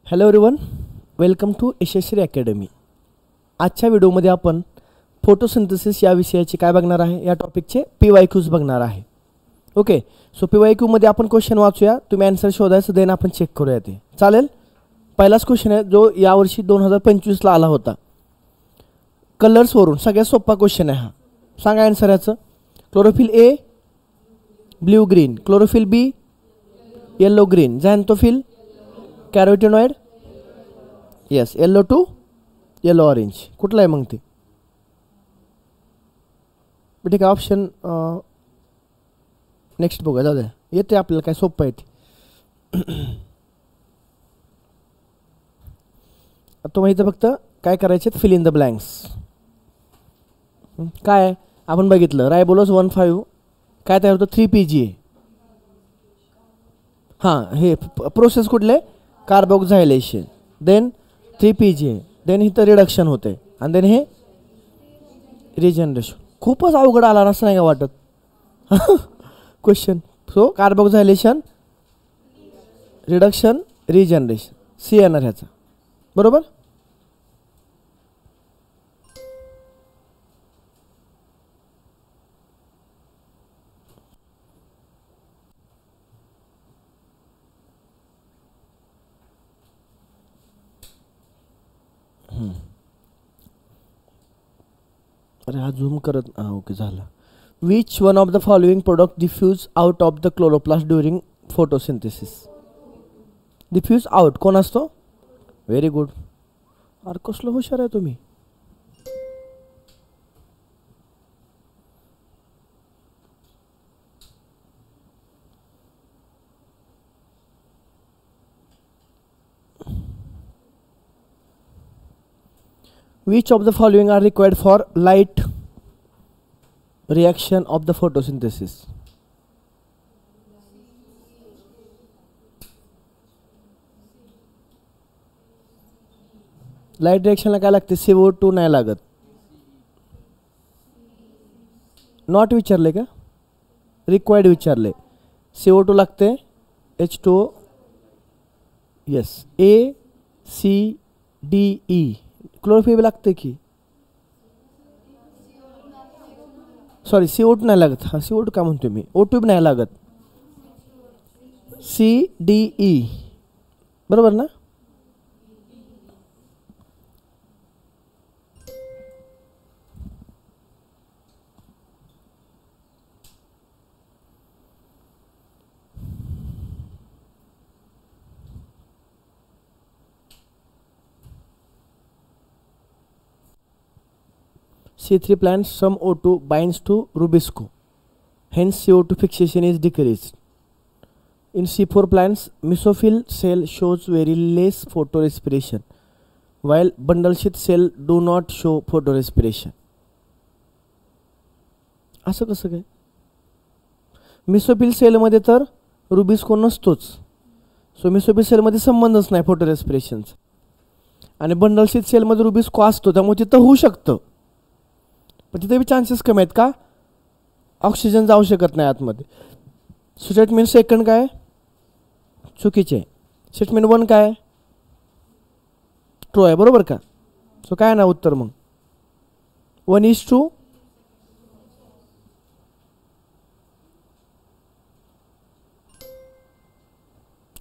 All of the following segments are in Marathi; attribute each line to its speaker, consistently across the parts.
Speaker 1: Hello everyone, welcome to Yashasvi academy. आजच्या व्हिडिओमध्ये आपण फोटोसिंथेसिस या विषयाचे काय बघणार आहे, या टॉपिकचे PYQs बघणार आहे. ओके, सो PYQमध्ये आपण क्वेश्चन वाचूया, तुम्ही आन्सर शोधायचं, देन आपण चेक करूया. ते चालेल. पहिलाच क्वेश्चन आहे जो यावर्षी 2025ला आला होता. कलर्सवरून सगळ्यात सोपा क्वेश्चन आहे हा. सांगा आन्सर याचं. Chlorophyll A blue green, chlorophyll B yellow green, xanthophyll carotenoid yes yellow to yellow orange. कुठला आहे मग ते? ठीक आहे, ऑप्शन नेक्स्ट बघूया. जाऊ द्या, येते आपल्याला, काय सोपं आहे ते. तो माहिती फक्त काय करायचे, फिल इन द ब्लँक्स. काय आपण बघितलं, रायबोलोज 1,5 काय तयार होतं, 3PGA. हां, हे प्रोसेस कुठले, कार्बोक्झायलेशन, देन 3PGA, देन इथं रिडक्शन होते, आणि देन हे रिजनरेशन. खूपच अवघड आला असं नाही का वाटत question. So carboxylation, reduction, regeneration, C येणार ह्याचा. बरोबर. अरे हा झूम करत, हां ओके झालं. Which one of the following product diffuse out of the chloroplast during photosynthesis. Diffuse out कोण असतो? Very good. अरे कसलं हुशार आहे तुम्ही. Which of the following are required for light reaction of the photosynthesis? Light रिएक्शनला काय लागते? CO2 नाही लागत. नॉट विचारले का? रिक्वायर्ड विचारले. CO2 लागते, H2O yes, A C D E. Chlorophyll लागते की, सॉरी CO2 नाही लागत. हां CO2 काय म्हणतो मी, O2 नाही लागत. CDE बरोबर ना. C3 plants some O2 binds to rubisco, hence CO2 fixation is decreased. In C4 plants, mesophyll cell shows very less photorespiration, while bundle sheath cell do not show photorespiration. असं कसं काय? मेसोफिल सेलमध्ये तर रुबिस्को नसतोच, सो मेसोफिल सेलमध्ये संबंधच नाही फोटोरेस्पिरेशनचा. आणि बंडल शीथ सेलमध्ये रुबिस्को असतो, त्यामुळे तिथं होऊ शकतं, पण तिथे बी चान्सेस कमी आहेत. का? ऑक्सिजन जाऊ शकत नाही आतमध्ये. स्टेटमेंट सेकंड काय चुकीचे. स्टेटमेंट 1 काय ट्रू आहे, बरोबर का? सो काय ना उत्तर मग 1 इज ट्रू.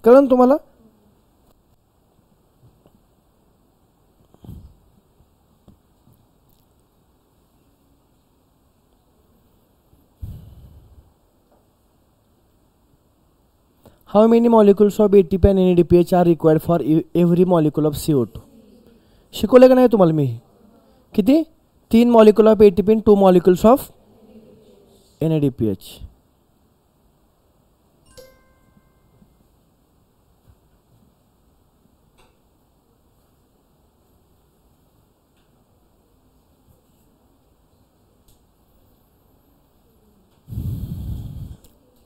Speaker 1: कळलं ना तुम्हाला? How many molecules of ATP and NADPH are required for every molecule of CO2? शिकवले का नाही तुम्हाला मी? किती? 3 molecule of ATP and 2 molecules of NADPH.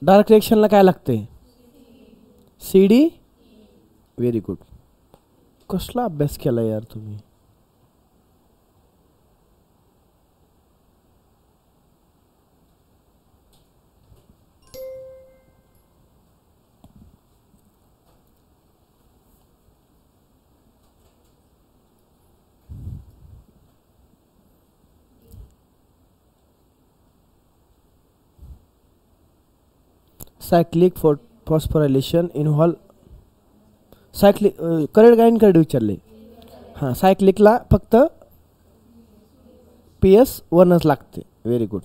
Speaker 1: Dark रिएक्शनला काय लागते? CD. Very good. कसला अभ्यास केला यार तुम्ही. Cyclic phosphorylation involve cyclic correct गाईन करेक्ट विचारले. हां सायक्लिकला फक्त PS1च लागते. Very good.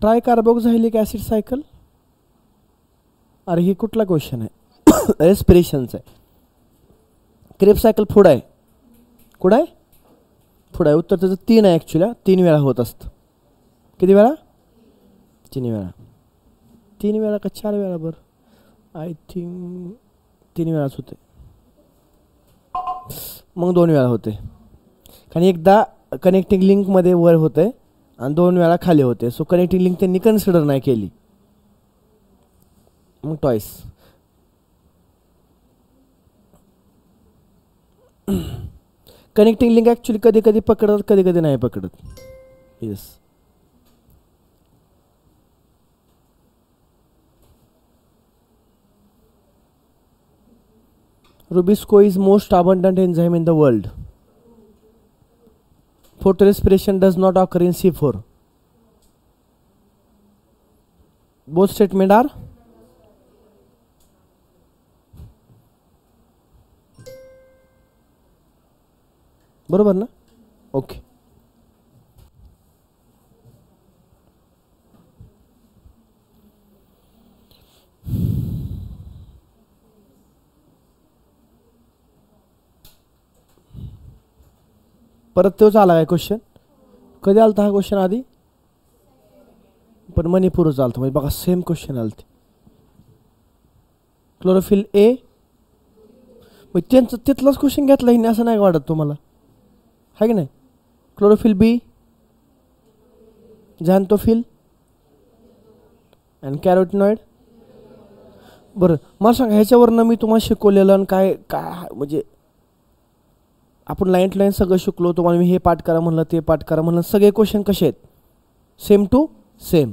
Speaker 1: Tricarboxylic acid cycle. अरे ही कुठला क्वेश्चन आहे? रेस्पिरेशनचा आहे. क्रेब्स सायकल पुढं आहे. कुठं आहे? पुढं आहे. उत्तर त्याचं 3 आहे ॲक्च्युली. 3 वेळा होत असतं. किती वेळा? 3 वेळा. 3 वेळा का 4 वेळा? बरं आय थिंक 3 वेळाच होते. मग 2 वेळा होते. कारण एकदा कनेक्टिंग लिंकमध्ये वर होते आणि 2 वेळा खाली होते. सो कनेक्टिंग लिंक त्यांनी कन्सिडर नाही केली. मग टॉईस. कनेक्टिंग लिंक ॲक्च्युली कधी कधी पकडतात, कधी कधी नाही पकडत. Yes. Rubisco is most abundant enzyme in the world. Photorespiration does not occur in C4. Both statement are बरोबर ना? ओके. परत तोच आला काय क्वेश्चन? कधी आलता हा क्वेश्चन आधी? पण मणिपूरच आलता. म्हणजे बघा सेम क्वेश्चन आलते. Chlorophyll A. मग त्यांचं तिथलाच क्वेश्चन घेतला हिने असं नाही वाटत तुम्हाला? आहे की नाही? Chlorophyll B, xanthophyll and carotenoid. बरं मला सांगा ह्याच्यावरनं मी तुम्हाला शिकवलेलं आणि काय काय म्हणजे आपण लाईन टू लाईन सगळं शिकलो. तुम्हाला मी हे पाठ करा म्हणलं, ते पाठ करा म्हणलं. सगळे क्वेश्चन कसे आहेत? Same to same.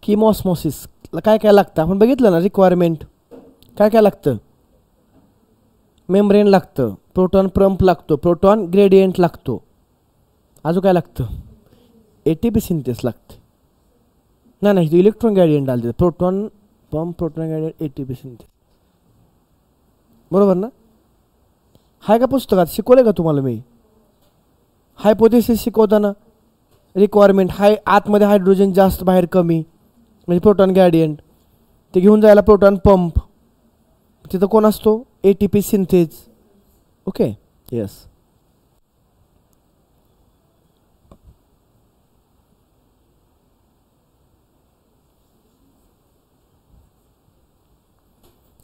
Speaker 1: किमॉस्मोसिस काय काय लागतं आपण बघितलं ना. रिक्वायरमेंट काय काय लागतं? मेम्ब्रेन लागतं, प्रोटॉन पंप लागतो, प्रोटॉन ग्रेडियंट लागतो. अजून काय लागतं? ATP सिंथेस लागते. नाही इलेक्ट्रॉन ग्रेडियंट आले. Proton pump, proton gradient, ATP synthase. बरोबर ना? हाय का पुस्तकात? शिकवलं का तुम्हाला मी? हायपोथेसिस शिकवताना रिक्वायरमेंट हाय, आतमध्ये हायड्रोजन जास्त बाहेर कमी म्हणजे प्रोटॉन ग्रेडियंट. ते घेऊन जायला प्रोटॉन पंप. तिथं कोण असतो? ATP synthase. Okay. Yes.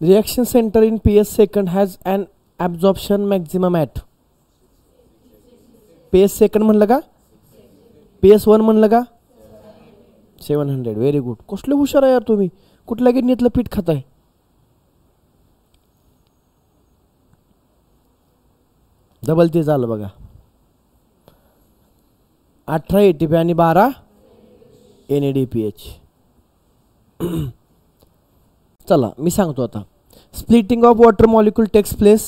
Speaker 1: Reaction centre in PS second has an absorption maximum at. PS second म्हणलं का? PS1 म्हणलं का? 700. Very good. कसले हुशार आहे यार तुम्ही. कुठल्या गिरणीतलं पीठ खाताय? डबल ते झालं बघा. 18 ATP आणि 12 NADPH. चला मी सांगतो आता. Splitting of water molecule takes place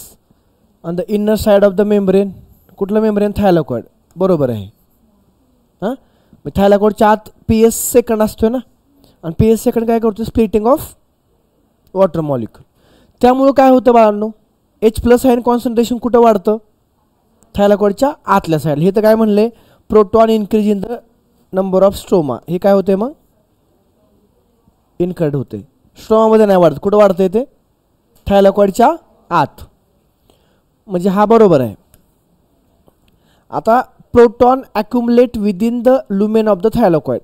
Speaker 1: on the inner side of the membrane. कुठलं मेम्ब्रेन? थायलॉकॉइड. बरोबर आहे. हां मग थायलॉकॉइडच्या आत PS सेकंड असतो ना. आणि PS सेकंड काय करतो? Splitting of water molecule. त्यामुळं काय होतं बाळांनो? H+ आयन कॉन्सन्ट्रेशन कुठं वाढतं? थायलॉकॉइडच्या आतल्या साईड. हे तर काय म्हणले? Proton increase in the number of stroma. हे काय होते मग? इनकर्ड होते. स्ट्रोमामध्ये नाही वाढत. कुठं वाढतं ते? थायलॉकॉइडच्या आत. म्हणजे हा बरोबर आहे. आता proton accumulate within the lumen of the thylakoid.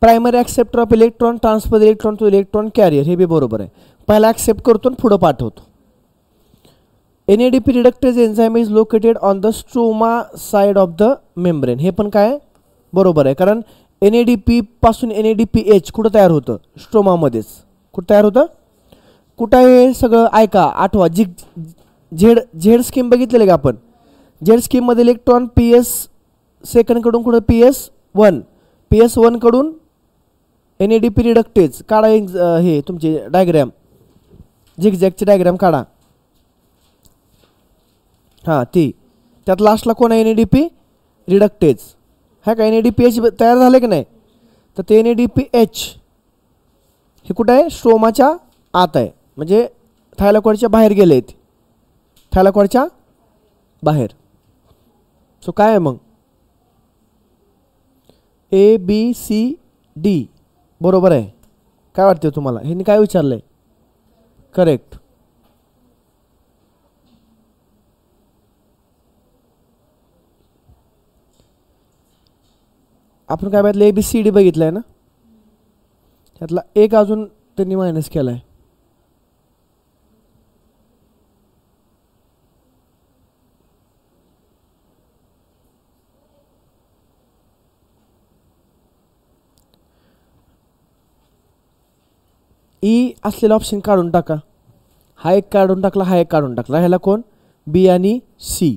Speaker 1: Primary acceptor of electron transfer electron to electron carrier. हे बी बरोबर आहे. पहिला ॲक्सेप्ट करतो आणि पुढं पाठवतो. NADP reductase enzyme is located on the stroma side of the membrane. हे पण काय बरोबर आहे. कारण NADP पासून NADPH कुठं तयार होतं? स्ट्रोमामध्येच. कुठं तयार होतं? कुठं आहे सगळं ऐका, आठवा. झेड स्कीम बघितलेलं का आपण? झेड स्कीममध्ये इलेक्ट्रॉन PS सेकंडकडून कुठं PS1 कडून NADP रिडक्टेज काढा. हे तुमचे डायग्रॅम, झिगझॅगची डायग्रॅम काढा. हां ती त्यात लास्टला कोण आहे? NADP reductase. हा का NADPH तयार झाले की नाही? तर ते NADPH हे कुठं आहे? स्ट्रोमाच्या आत आहे, म्हणजे थायलॉकॉइडच्या बाहेर गेले आहेत. थायलॉकॉइडच्या बाहेर. सो काय आहे मग? ABCD बरोबर आहे. काय वाटते तुम्हाला? ह्यांनी काय विचारलंय? करेक्ट. आपण काय बघितलं? ABCD बघितलंय ना, त्यातला एक अजून त्यांनी मायनस केलाय. E असलेला ऑप्शन काढून टाका. हा एक काढून टाकला, हा एक काढून टाकला. ह्याला कोण? B आणि C.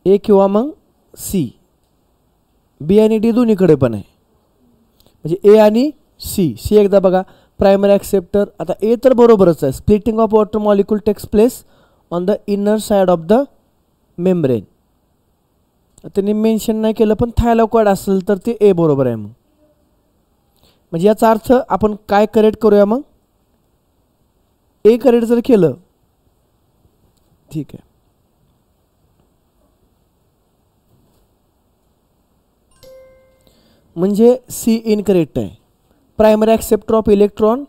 Speaker 1: A किंवा मग C. B आणि D दोन्हीकडे पण आहे, म्हणजे A आणि C एकदा बघा. Primary acceptor. आता A तर बरोबरच आहे. Splitting of water molecule takes place on the inner side of the membrane. त्यांनी मेन्शन नाही केलं, पण थायलॉकॉइड असेल तर ते A बरोबर आहे. मग म्हणजे याचा अर्थ आपण काय करेक्ट करूया मग? A करेक्ट जर केलं ठीक आहे. म्हणजे C इनकरेक्ट आहे. Primary acceptor of electron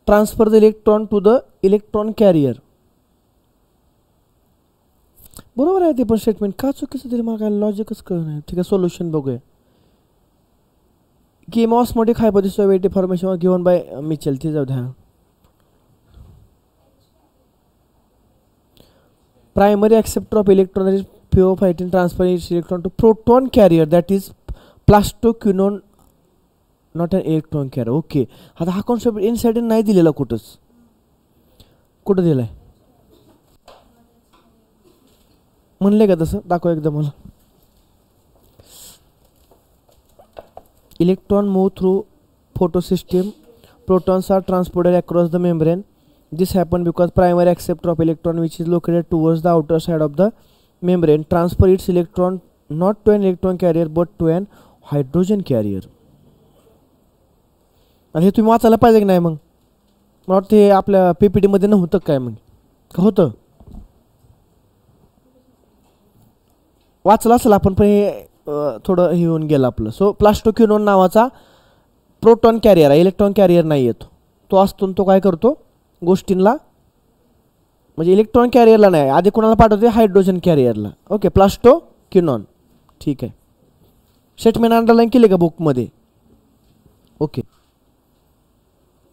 Speaker 1: transfer the electron to the electron carrier. बरोबर आहे ते पण स्टेटमेंट. का चुकीचं तरी मला काय लॉजिकच कळलं नाही. ठीक आहे, सोल्युशन बघूया. की osmotic hypothesis wet formation given by Mitchell. ती जाऊ द्या. Primary acceptor of electron is purified transfer its electron to proton carrier that is plastoquinone, not an electron carrier. Okay. आता हा कॉन्सेप्ट इनसाइड नाही दिलेला कुठंच. कुठं दिलाय म्हणले का? तसं दाखव एकदा मला. Electron move through photosystem, protons are transported across the membrane. This happens because primary acceptor of electron, which is located towards the outer side of the membrane, transfer its electron not to an electron carrier but to an hydrogen carrier. आणि हे तुम्ही वाचायला पाहिजे की नाही? मग मला वाटतं हे आपल्या PPT मध्ये नव्हतं काय? मग का होतं? वाचलं असेल आपण, पण हे थोडं हे होऊन गेलं आपलं. सो प्लास्टोक्विनोन नावाचा प्रोटॉन कॅरियर आहे, इलेक्ट्रॉन कॅरियर नाही येतो. तो असतो, तो काय करतो गोष्टींना, म्हणजे इलेक्ट्रॉन कॅरियरला नाही, आधी कोणाला पाठवते? हायड्रोजन कॅरियरला. Okay, plastoquinone. ठीक आहे. स्टेटमेंट अंडरलाईन केले का बुकमध्ये? ओके,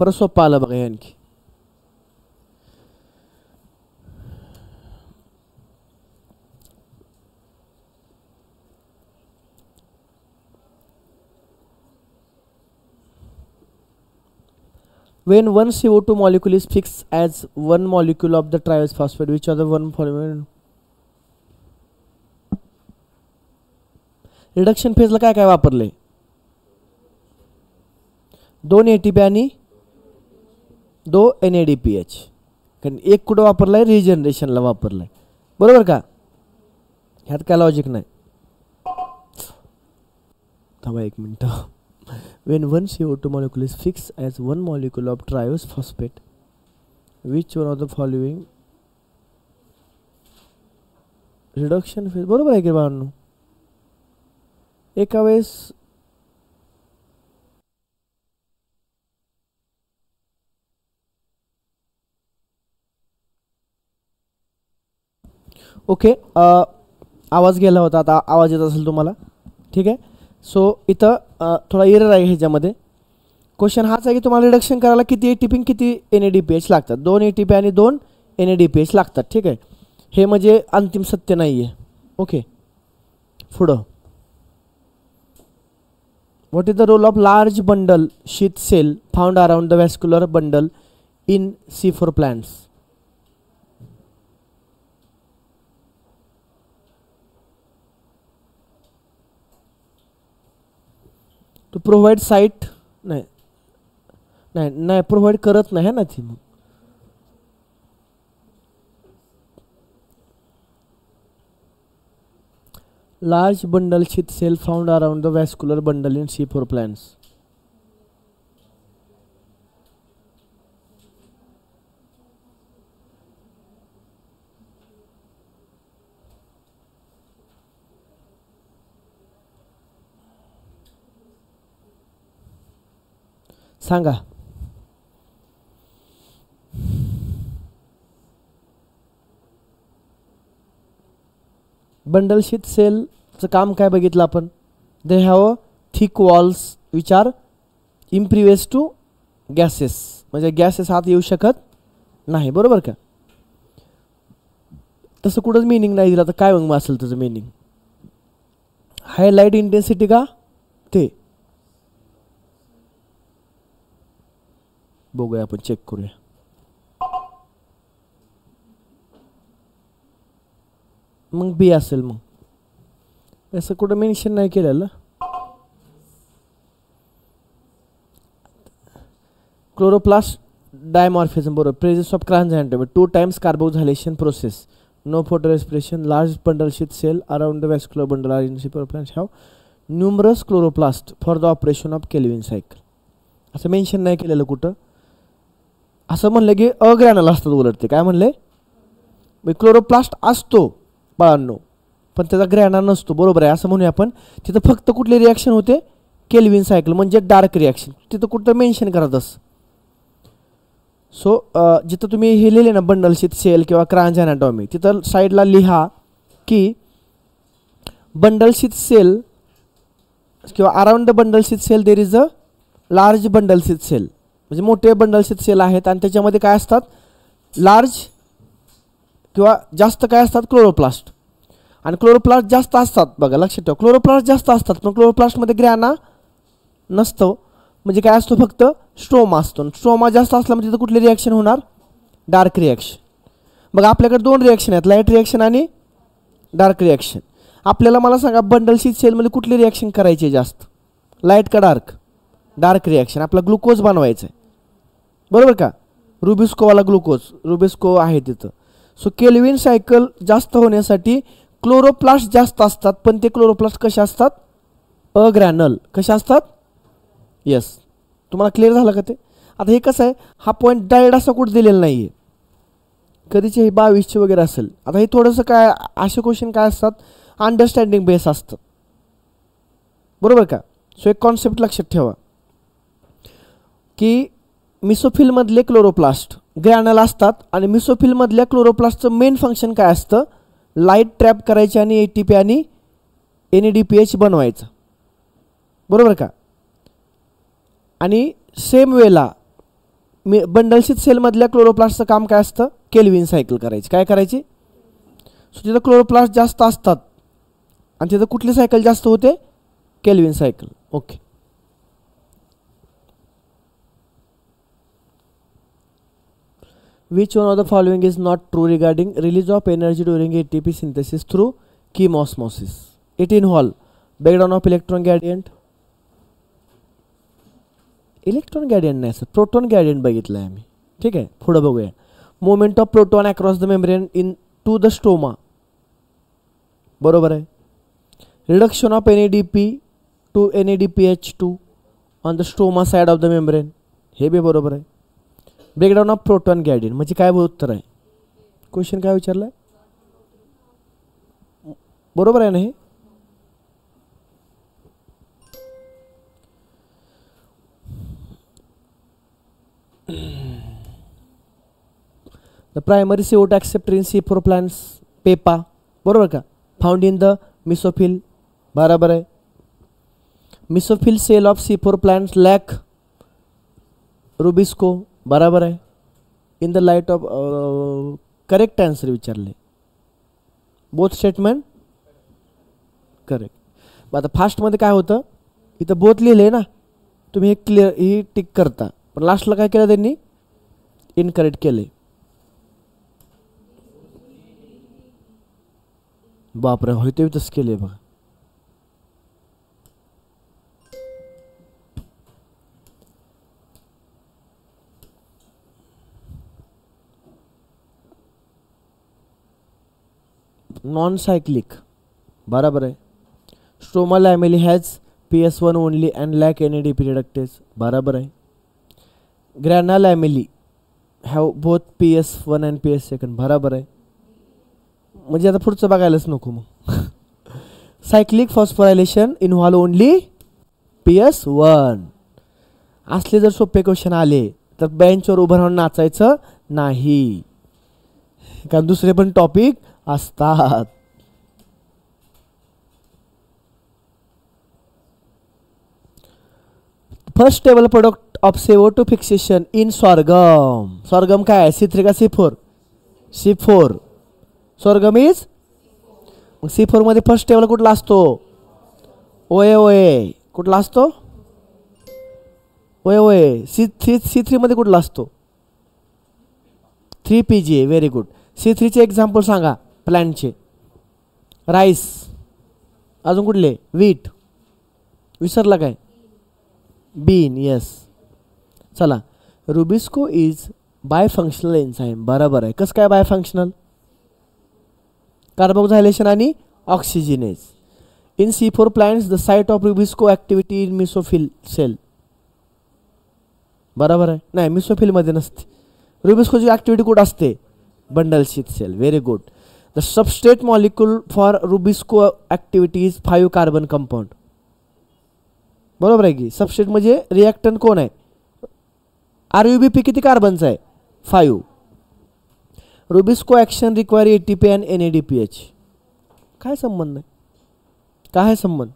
Speaker 1: बरं सोपं आलं बघा. आणखी when one CO2 molecule is fixed as one molecule of the triose phosphate, which are the one formula reduction फेजला काय काय वापरले? 2 ATP आणि 2 NADPH. कारण एक कुठं वापरलाय? रिजनरेशनला वापरलाय. बरोबर का? ह्यात काय लॉजिक नाही. थांबा एक minute. When one CO2 molecule is fixed as one molecule of triose phosphate, which one of the following reduction phase? बरोबर आहे की बाळांनो? एका वेळेस ओके. आवाज गेला होता, आता आवाज येत असेल तुम्हाला. ठीक आहे. सो इथं थोडा एरर आहे ह्याच्यामध्ये. क्वेश्चन हाच आहे की तुम्हाला रिडक्शन करायला किती ATP किती NADPH लागतात? 2 ATP आणि 2 NADPH लागतात. ठीक आहे. हे म्हणजे अंतिम सत्य नाही आहे. ओके, पुढं what is the role of large bundle sheath cell found around the vascular bundle in C4 plants? To provide site नाही नाही नाही प्रोव्हाइड करत नाही ना ती. मग large bundle sheath cell found around the vascular bundle in C4 plants. सांगा. बंडल शीथ सेलचं काम काय बघितलं आपण? They have thick walls which are impervious to gases, म्हणजे गॅसेस आत येऊ शकत नाही, बरोबर का? तसं कुठंच मिनिंग नाही दिला तर काय मग असेल त्याचं मिनिंग? हाय लाईट इंटेन्सिटी का ते बघूया, आपण चेक करूया. मग बी असेल. मग असं कुठं मेन्शन नाही केलेलं. क्लोरोप्लास्ट डायमॉर्फिझम बरोबर. प्रेझेन्स ऑफ क्रांझॅन्टम 2 times carboxylation process. No photorespiration. Large bundle sheath cell around the vascular bundle are in C4 plants have numerous chloroplast for the operation of Calvin cycle. असं मेन्शन नाही केलेलं कुठं. असं म्हणलं की अग्रॅनल असतात उलट ते. काय म्हणले? क्लोरोप्लास्ट असतो बाळांनो पण त्याचा ग्रॅना नसतो, बरोबर आहे. असं म्हणूया आपण. तिथं फक्त कुठली रिॲक्शन होते? केल्विन सायकल म्हणजे डार्क रिॲक्शन. तिथं कुठं मेन्शन करत असं. सो जिथं तुम्ही हे लिहिले ना बंडल शीथ सेल किंवा क्रांच अॅनाटॉमी, तिथं साईडला लिहा की बंडल शीथ सेल किंवा around the bundle sheath cell there is a large bundle sheath cell, म्हणजे मोठे बंडल शीथ सेल आहेत आणि त्याच्यामध्ये काय असतात? लार्ज किंवा जास्त काय असतात? क्लोरोप्लास्ट. आणि क्लोरोप्लास्ट जास्त असतात बघा, लक्षात ठेवा. क्लोरोप्लास्ट जास्त असतात पण क्लोरोप्लास्टमध्ये ग्रॅना नसतो, म्हणजे काय असतो? फक्त स्ट्रोमा असतो. स्ट्रोमा जास्त असला म्हणजे तिथं कुठली रिॲक्शन होणार? Dark reaction. बघा आपल्याकडे 2 रिॲक्शन आहेत, लाईट रिॲक्शन आणि डार्क रिॲक्शन. आपल्याला मला सांगा बंडल शीथ सेलमध्ये कुठली रिॲक्शन करायची आहे जास्त? लाईट का डार्क? Dark reaction. आपला ग्लुकोज बनवायचा आहे, बरोबर का? रुबिस्कोवाला ग्लुकोज, रुबिस्को आहे तिथं. सो केल्विन सायकल जास्त होण्यासाठी क्लोरोप्लास्ट जास्त असतात पण ते क्लोरोप्लास्ट कसे असतात? अग्रॅनल. कसे असतात? येस. तुम्हाला क्लिअर झालं का ते? आता हे कसं आहे, हा पॉईंट डायरेक्ट असा कुठं दिलेला नाही आहे, कधीचे हे 22चे वगैरे असेल. आता हे थोडंसं काय असे क्वेश्चन काय असतात? अंडरस्टँडिंग बेस असतं, बरोबर का? सो एक कॉन्सेप्ट लक्षात ठेवा की मिसोफिलमधले क्लोरोप्लास्ट ग्रॅनल असतात आणि मिसोफिलमधल्या क्लोरोप्लास्टचं मेन फंक्शन काय असतं? लाईट ट्रॅप करायची आणि ATP आणि NADPH बनवायचं, बरोबर का? आणि सेम वेला बंडल शीथ सेलमधल्या क्लोरोप्लास्टचं काम काय असतं? केल्विन सायकल करायची. काय करायची? सो तिथं क्लोरोप्लास्ट जास्त असतात आणि तिथं कुठली सायकल जास्त होते? Kelvin cycle. Okay. Which one of the following is not true regarding release of energy during ATP synthesis through chemosmosis? It involve breakdown of electron gradient. Electron gradient नाही सर, प्रोटॉन गॅडियंट बघितलं आहे आम्ही. ठीक आहे, पुढं बघूया. Movement of proton across the membrane into the stoma, बरोबर आहे. Reduction of NADP to NADPH2 on the stoma side of the membrane, हे बी बरोबर आहे. ब्रेकडाऊन ऑफ प्रोटॉन गॅडियंट म्हणजे काय उत्तर आहे? क्वेश्चन काय विचारलं आहे? बरोबर आहे ना हे? The primary CO2 acceptor in C4 plants पेपा, बरोबर का? फाउंड इन द मिसोफिल, बरोबर आहे. Mesophyll cell of C4 plants lack RuBisCO, बराबर आहे. In the light of correct answer विचारले. Both statement correct. मग आता फास्टमध्ये काय होतं, इथं बोथ लिहिलं आहे ना, तुम्ही हे क्लिअर ही टिक करता, पण लास्टला काय केलं त्यांनी, इनकरेक्ट केले. बापरे, होते तसं केले बघा. नॉन सायक्लिक बराबर आहे. Stroma lamellae has PS1 only and lack NADP reductase बराबर आहे. Grana lamellae have both PS1 and PS2 बराबर आहे. म्हणजे आता पुढचं बघायलाच नको मग. Cyclic phosphorylation involve only PS1. असले जर सोपे क्वेश्चन आले तर बेंचवर उभं राहून नाचायचं नाही, कारण दुसरे पण टॉपिक असतात. First table product of CO2 fixation in sorghum. Sorghum काय आहे, C3 का C4? C4. Sorghum is C4 मध्ये फर्स्ट टेबल कुठला असतो, OA. कुठला असतो, OA. C3 मध्ये कुठला असतो, 3PGA. Very good. C3 चे एक्झाम्पल सांगा प्लॅन्टचे. राईस, अजून कुठले, वीट, विसरला काय, बीन. येस. चला, रुबिस्को इज बायफंक्शनल एन्झाईम बरोबर आहे. कसं काय बायफंक्शनल, कार्बोक्झायलेशन आणि oxygenase. In C4 plants the site of RuBisCO activity in mesophyll cell बरोबर आहे. नाही, मिसोफिलमध्ये नसते. रुबिस्कोची ॲक्टिव्हिटी कुठं असते, bundle sheath cell. Very good. The substrate molecule for RuBisCO activity is 5 carbon compound बरोबर आहे की. सबस्ट्रेट म्हणजे रिॲक्टंट कोण आहे, RUBP किती कार्बनचा आहे, 5. Rubisco action require ATP and NADPH. काय संबंध आहे, काय संबंध.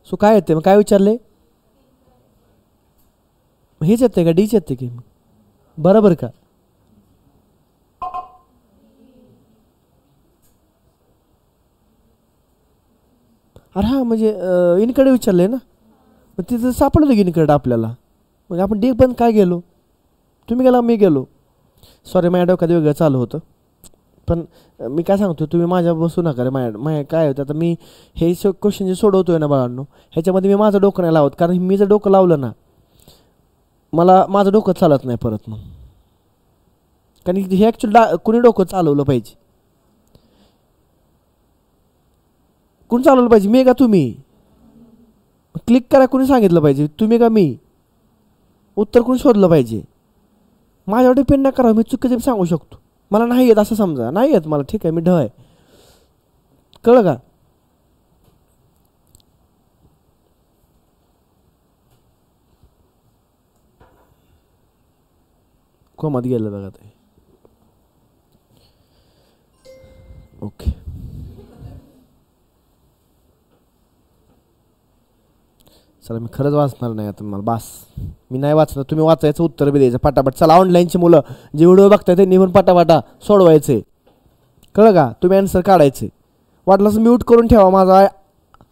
Speaker 1: सो काय येते मग, काय विचारले, हेच येते का, डीच येते की बरोबर का. अरे हा, म्हणजे इनकडे विचारले ना, मग तिथं सापडलं की इनकडे आपल्याला. मग आपण डी पण काय गेलो, तुम्ही गेला मी गेलो. सॉरी, माझ्या डोक्यात वेगळं चालू होतं. पण मी काय सांगतो, तुम्ही माझ्या बसू नका रे. माझ्या काय होतं, आता मी हे क्वेश्चन जे सोडवतोय ना बाळांनो, ह्याच्यामध्ये मी माझं डोकं नाही लावत, कारण मी जर डोकं लावलं ना, मला माझं डोकं चालत नाही परत मग. कारण हे ॲक्च्युअली कुणी डोकं चालवलं पाहिजे, कोण चालवलं पाहिजे, मी का तुम्ही. क्लिक करा, कोणी सांगितलं पाहिजे, तुम्ही का मी. उत्तर कोणी शोधलं पाहिजे. माझ्यावर डिपेंड नाही करा, मी चुकीचं सांगू शकतो. मला नाही येत असं समजा, नाही येत मला, ठीक आहे, मी ढ आहे, कळलं का. कोमात गेलं बघा ते. ओके, चला मी खरंच वाचणार नाही आता, मला बास, मी नाही वाचणार. तुम्ही वाचायचं, उत्तर बी द्यायचं पटापट. चला, ऑनलाईनची मुलं जे व्हिडिओ बघताय त्यांनी पण पटापटा सोडवायचे, कळलं का. तुम्ही आन्सर काढायचे, वाटलंच म्यूट करून ठेवा, माझा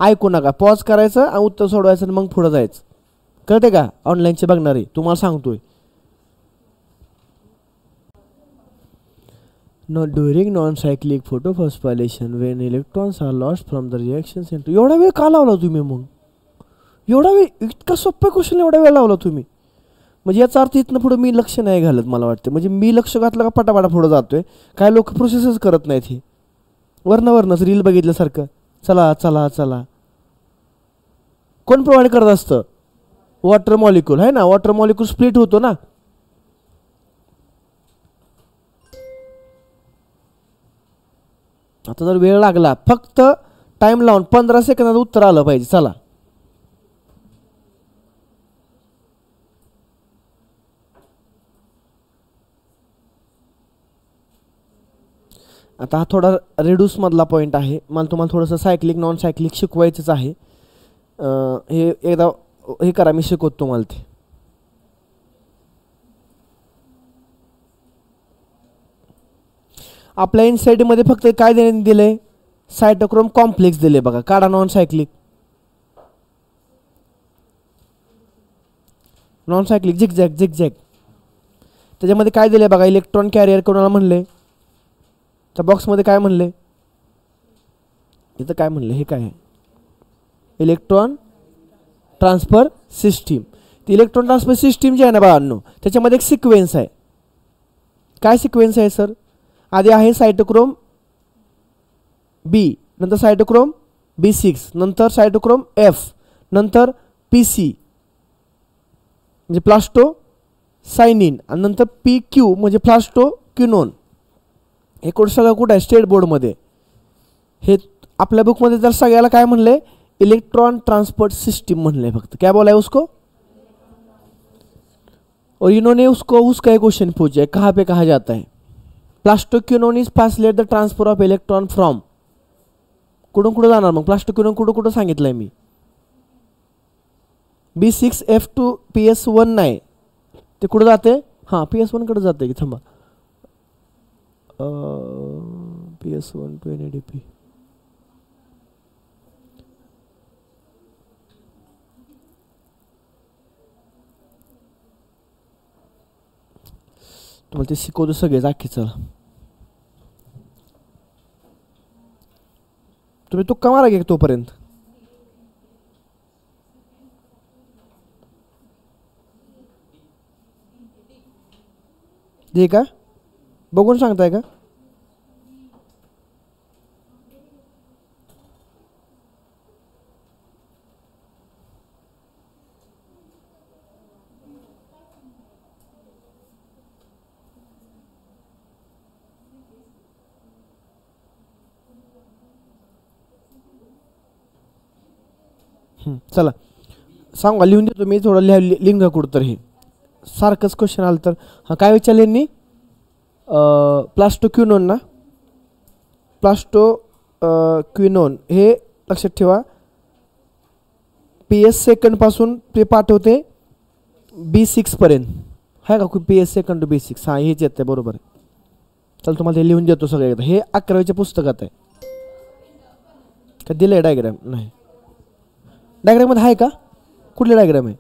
Speaker 1: ऐकू नका, पॉज करायचं आणि उत्तर सोडवायचं आणि मग पुढं जायचं, कळते का. ऑनलाईनचे बघणारे तुम्हाला सांगतोय. During non cyclic photophosphorylation when electrons are lost from the reaction centre. एवढा वेळ का लावला तुम्ही मग, एवढा वेळ, इतका सोप्या क्वेश्चन एवढा वेळ लावला तुम्ही. म्हणजे याचा अर्थ इथनं पुढं मी लक्ष नाही घालत, मला वाटतं. म्हणजे मी लक्ष घातलं का पटापटा पुढं जातोय. काय लोक प्रोसेसच करत नाहीत, हे वरनंच रील बघितल्यासारखं. चला चला चला, कोण प्रोव्हाइड करत असतं, वॉटर मॉलिक्यूल आहे ना, वॉटर मॉलिक्यूल स्प्लिट होतो ना. आता जर वेळ लागला, फक्त टाइम लावून 15 सेकंदात उत्तर आलं पाहिजे. चला, आता हा थोडा रेड्यूसमधला पॉईंट आहे. मला तुम्हाला थोडंसं सायक्लिक नॉन सायक्लिक शिकवायचंच आहे. हे एकदा हे करा, मी शिकवतो तुम्हाला ते. आपल्या इन्साईडमध्ये फक्त काय देण्यात दिलं आहे, सायटोक्रोम कॉम्प्लेक्स दिले बघा, काढा non cyclic. Non cyclic zigzag zigzag. त्याच्यामध्ये काय दिले बघा, इलेक्ट्रॉन कॅरियर कोणाला म्हणले, त्या बॉक्समध्ये काय म्हणले, इथं काय म्हणले, हे काय आहे, इलेक्ट्रॉन ट्रान्सफर सिस्टीम. ती इलेक्ट्रॉन ट्रान्सफर सिस्टीम जी आहे ना बाळांनो, त्याच्यामध्ये एक सिक्वेन्स आहे. काय सिक्वेन्स आहे सर, आधी आहे सायटोक्रोम बी, नंतर सायटोक्रोम B6, नंतर सायटोक्रोम F, नंतर PC म्हणजे प्लास्टो सायनिन, आणि नंतर PQ म्हणजे प्लास्टो क्विनोन. हे कोड सगळं कुठं आहे, स्टेट बोर्डमध्ये. हे आपल्या बुकमध्ये जर सगळ्याला काय म्हणले, इलेक्ट्रॉन ट्रांसपोर्ट सिस्टम म्हणले फक्त. क्या बोला है उसको, और इन्होंने उसका एक क्वेश्चन पूछा है, कहाँ पे कहा जाता है. Plastoquinone is facilitate the transfer of electron from, कुठून कुठं जाणार मग, प्लास्टोक्विनोन कुठं कुठं सांगितलंय मी. B6F to PS1 नाही, ते कुठं जाते, हां PS1 कडे जाते की, थांबा, PS1 to NADP. तुम्हाला ते शिकवतो सगळेच अख्खी. चला तुम्ही तुक्का मारा घे तोपर्यंत. जे का बघून सांगताय का, चला सांगा, लिहून देतो मी थोडं, लिंग कुठं तर, हे सारखंच क्वेश्चन आलं तर. हां काय विचारले यांनी, प्लास्टोक्विनोन ना, प्लास्टोक्विनोन हे लक्षात ठेवा, PS सेकंड पासून ते पाठवते B6 पर्यंत आहे का, PS सेकंड टू B6. हां हेच येत आहे, बरोबर आहे. चल तुम्हाला हे लिहून देतो सगळं एकदा, हे 11वीच्या पुस्तकात आहे. का दिलं आहे डायग्राम, नाही डायग्राममध्ये आहे का, कुठली डायग्राम आहे,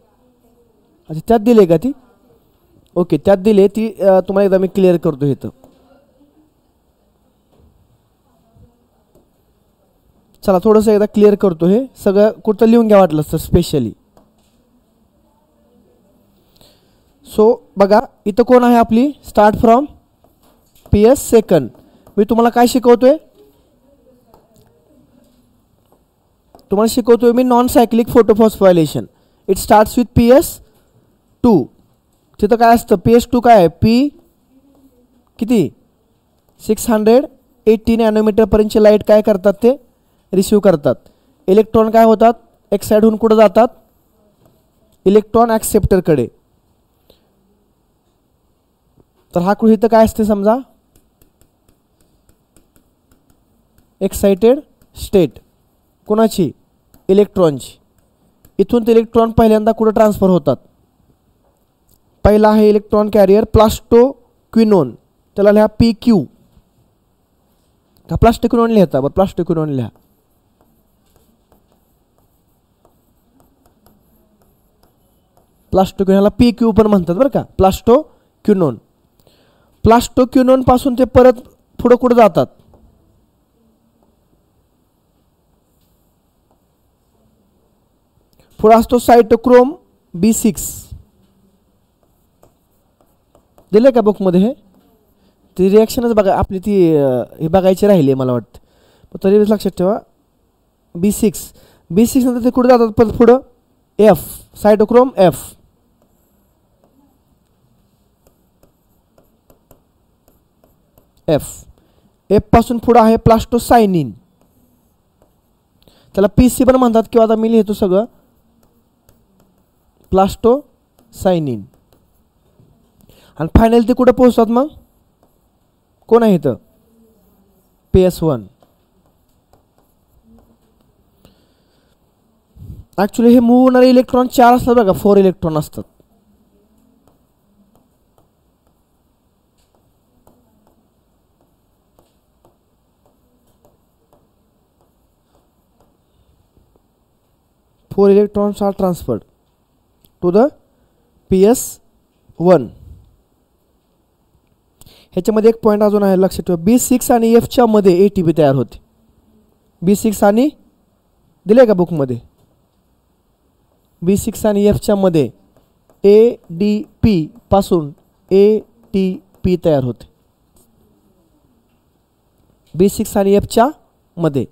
Speaker 1: अच्छा त्यात दिले का ती, ओके त्यात दिले ती, तुम्हाला एकदा मी क्लिअर करतो इथं. चला थोडंसं एकदा क्लिअर करतो, हे सगळं कुठं लिहून घ्या वाटलं तर स्पेशली. सो बघा इथं कोण आहे आपली, स्टार्ट फ्रॉम PS सेकंड. मी तुम्हाला काय शिकवतोय, तुम्हाला शिकवतोय मी non cyclic photophosphorylation. It starts with PS2. तिथं काय असतं, PS2 काय आहे, P किती 680 नॅनोमीटरपर्यंतची लाईट काय करतात, ते रिसीव करतात. इलेक्ट्रॉन काय होतात, एक साईडहून कुठं जातात, इलेक्ट्रॉन ॲक्सेप्टरकडे. तर हा कृती इथं काय असते समजा, एक्साइटेड स्टेट कोणाची, इलेक्ट्रॉनची. इथून ते इलेक्ट्रॉन पहिल्यांदा कुठं ट्रान्सफर होतात, पहिला आहे इलेक्ट्रॉन कॅरियर प्लास्टोक्विनोन, त्याला लिहा PQ. का प्लास्टोक्विनोन लिहिता, बरं प्लास्टोक्विनोन लिहा. प्लास्टोक्विनोनला PQ पण म्हणतात बरं का, प्लास्टोक्विनोन. प्लास्टोक्विनोन पासून ते परत पुढं कुठं जातात, पुढं असतो सायटोक्रोम B6. दिले का बुकमध्ये, हे ती रिॲक्शनच बघा आपली, ती हे बघायची राहिली मला वाटतं, पण तरी लक्षात ठेवा. B6 नंतर ते कुठे जातात, परत पुढं F, सायटोक्रोम F. F पासून पुढं आहे प्लास्टोसायनिन, त्याला PC पण म्हणतात, किंवा आता मी लिहितो सगळं प्लास्टोसायनिन. आणि फायनल ते कुठं पोहोचतात मग, कोण आहे इथं, PS1. ॲक्च्युली हे मूव्ह होणारे इलेक्ट्रॉन 4 असतात बघा, 4 इलेक्ट्रॉन असतात. 4 electrons are transferred to the PS1. ह्याच्यामध्ये एक पॉईंट अजून आहे लक्षात ठेवा, B6 आणि Fच्या मध्ये ATP तयार होते. B6 आणि दिले का बुकमध्ये, B6 आणि Fच्या मध्ये ADP पासून ATP तयार होते. B6 आणि Fच्या मध्ये.